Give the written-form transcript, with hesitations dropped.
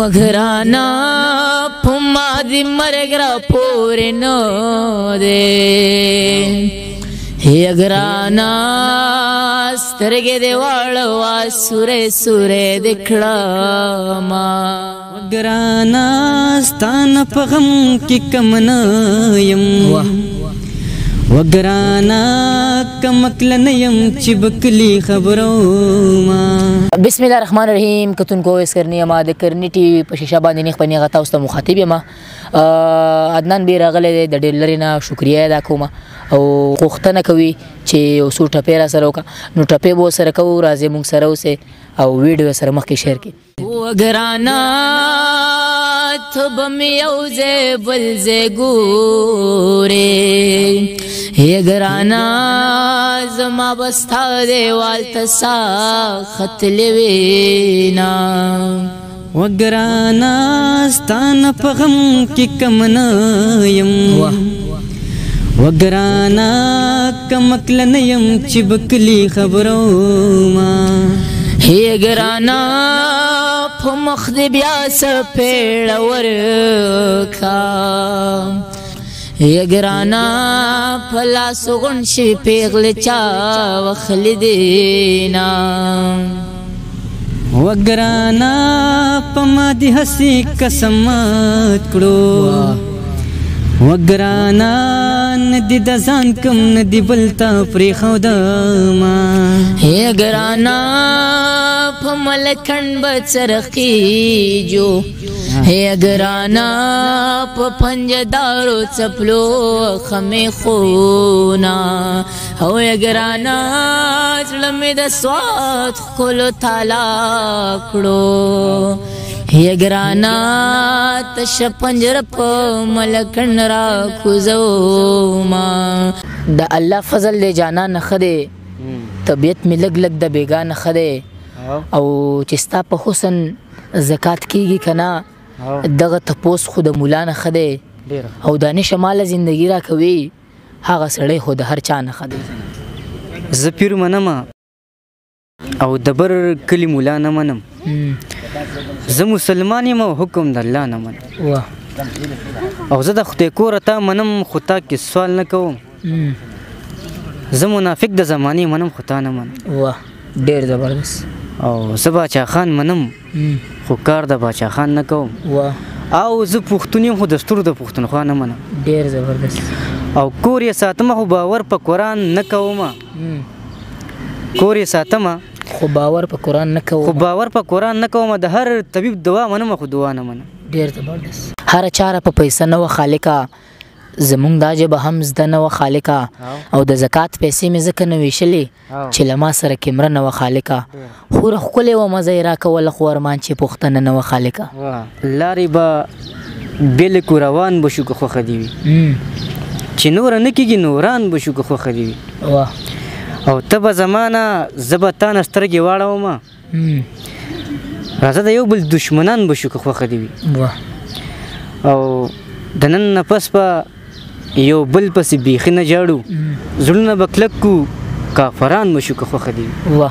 وګرانا پما دې مرګ را پورې نو دې یګرانا سترګې دې واړوا سورې سورې دې کړما وګرانا ستانه په غم کې کم نه یم وګرانا کمکل نه یم چې بکلی خبرو ما بسم الله الرحمن الرحیم کتونکو اس کرنی ما د کرنی ټي وي په شیشه باندې نه خپنی غتا اوس ته مخاطب یم عدنان بیر غله د ډېر لري نه شکریا ادا کوم او غوښتنه کوي چې اوسو ټپې را سره وکړه نو ټپې به سره کوو راځي موږ سره اوسه او ویډیو سره مخکې شیر کړي وګرانا ته به مې یو ځای بل ځای ګورې یګرانا زما به ستا دیوال ته سا ختلې وینا وګرانا ستانه په غم کې کم نه یم وګرانا کمکل نه یم چې بکلی خبرو ما یګرانا په مخ دې بیا سپېړه ورکا یګرانا په لاسو غون شي پیغلې چا وخلې دینا وګرانا په ما دې هسې قسمت کړو وګرانا ندی د ځان کم ندی بلتا پرېښودما یګرانا په ملکن بڅرخیجو یګرانا په پنجدارو څپلو خمې خونا او یګرانا زړه مې د سوات ښکلو تالا کړو یګرانا تش پنجره په ملکن را کوزوما د الله فضل دی جانا نښه دی طبیعت مې لږ لږ د بېګا نښه دی او چې ستا په حسن زکات کېږي که نه دغه تپوس خو د ملا نښه دی او دانش ماله زندګي را کوي هغه سړی خو د هر چا نښه دی زه پیر منم او د بر کلي ملا نه منم زه مسلمان یم او حکم د الله نه منم او زه د خدای کوره تا منم خو تا کې سوال نه کوم زه منافق د زمانې منم خو تا نه منم واه ډېر زبردست او زه باچا خان منم خو کار د باچا خان نه کوم او زه پښتون یم خو دستور د پښتونخوا نه منم ډېر زبردست او کور یې ساتمه خو باور په قرآن نه کومه کور یې ساتمه خو باور په قرآن نه کوم خو باور په قرآن نه کوم د هر طبیب دوا منم خو دوا نه منم ډېر زبردست هره چاره په پیسه نه وه خالقه زمونږ دا ژبه هم زده نه وه خالقه او د زکات پیسې مې ځکه نه ویشلې چې له ما سره کیمره نه وه خالقه خوره ښکلې وه مزه یې راکوله خو ارمان چې پوښتنه نه وه خالقه لارې به بېلې کو روان به شو که خوښه دې وي چې نوره نه کېږي نوران به شو که خوښه دې وي او ته به زما نه زه به تا نه سترګې واړومه راځه د یو بل دشمنان به شو که خوښه دې وي او د نن نه پس به یو بل پسې بیخي نه جاړو زړونه به کلک کو کافران به شو که خوښه دې وي